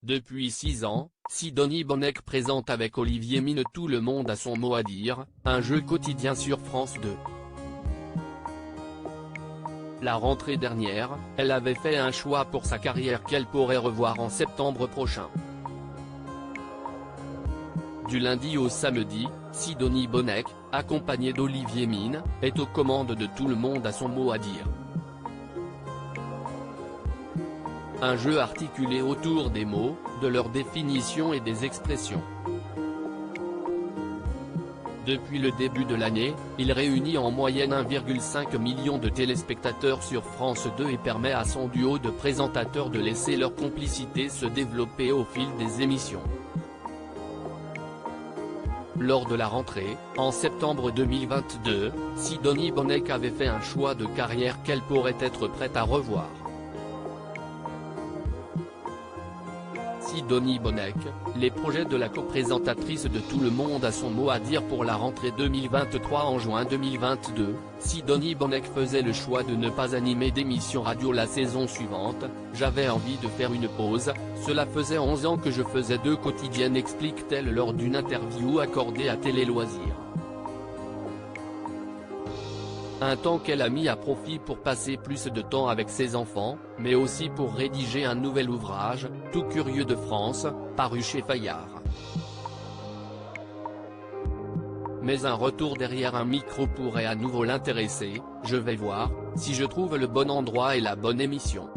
Depuis 6 ans, Sidonie Bonnec présente avec Olivier Mine Tout le monde a son mot à dire, un jeu quotidien sur France 2. La rentrée dernière, elle avait fait un choix pour sa carrière qu'elle pourrait revoir en septembre prochain. Du lundi au samedi, Sidonie Bonnec, accompagnée d'Olivier Mine, est aux commandes de Tout le monde a son mot à dire. Un jeu articulé autour des mots, de leur définition et des expressions. Depuis le début de l'année, il réunit en moyenne 1,5 million de téléspectateurs sur France 2 et permet à son duo de présentateurs de laisser leur complicité se développer au fil des émissions. Lors de la rentrée, en septembre 2022, Sidonie Bonnec avait fait un choix de carrière qu'elle pourrait être prête à revoir. Sidonie Bonnec, les projets de la co-présentatrice de Tout le monde a son mot à dire pour la rentrée 2023. En juin 2022, Sidonie Bonnec faisait le choix de ne pas animer d'émission radio la saison suivante. J'avais envie de faire une pause, cela faisait 11 ans que je faisais 2 quotidiennes, explique-t-elle lors d'une interview accordée à Télé Loisirs. Un temps qu'elle a mis à profit pour passer plus de temps avec ses enfants, mais aussi pour rédiger un nouvel ouvrage, Tout curieux de France, paru chez Fayard. Mais un retour derrière un micro pourrait à nouveau l'intéresser, je vais voir, si je trouve le bon endroit et la bonne émission.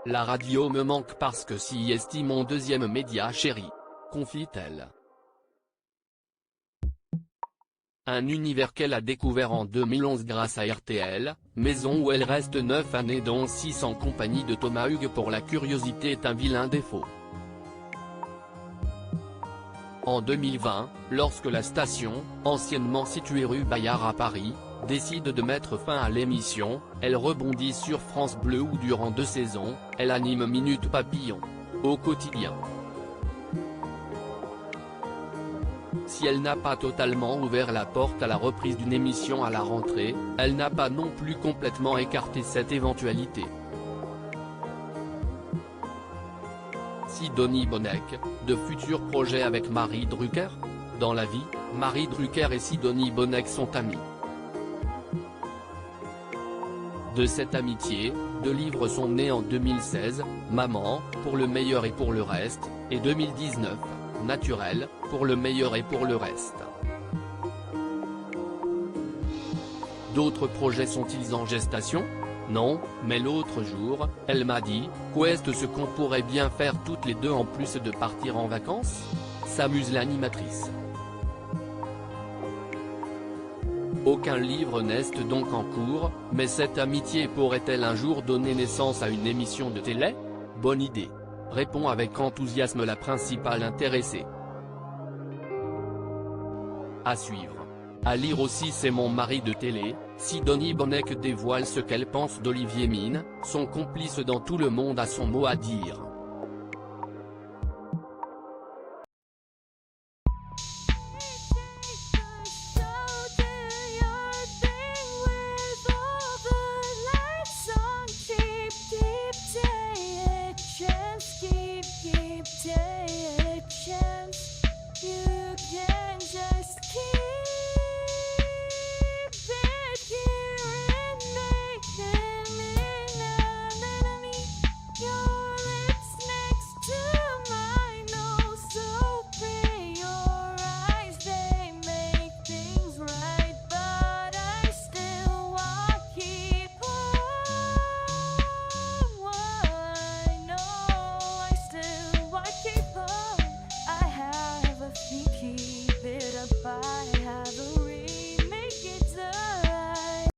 La radio me manque parce que s'y estime mon deuxième média chéri, confie-t-elle. Un univers qu'elle a découvert en 2011 grâce à RTL, maison où elle reste 9 années dont 6 en compagnie de Thomas Hugues pour La curiosité est un vilain défaut. En 2020, lorsque la station, anciennement située rue Bayard à Paris, décide de mettre fin à l'émission, elle rebondit sur France Bleu où durant 2 saisons, elle anime Minute Papillon, au quotidien. Si elle n'a pas totalement ouvert la porte à la reprise d'une émission à la rentrée, elle n'a pas non plus complètement écarté cette éventualité. Sidonie Bonnec, de futurs projets avec Marie Drucker? Dans la vie, Marie Drucker et Sidonie Bonnec sont amies. De cette amitié, 2 livres sont nés en 2016, Maman, pour le meilleur et pour le reste, et 2019. Naturel, pour le meilleur et pour le reste. D'autres projets sont-ils en gestation? Non, mais l'autre jour, elle m'a dit, qu'est-ce ce qu'on pourrait bien faire toutes les deux en plus de partir en vacances? S'amuse l'animatrice. Aucun livre n'est donc en cours, mais cette amitié pourrait-elle un jour donner naissance à une émission de télé? Bonne idée, répond avec enthousiasme la principale intéressée. À suivre. À lire aussi C'est mon mari de télé, Sidonie Bonnec dévoile ce qu'elle pense d'Olivier Mine, son complice dans Tout le monde a son mot à dire.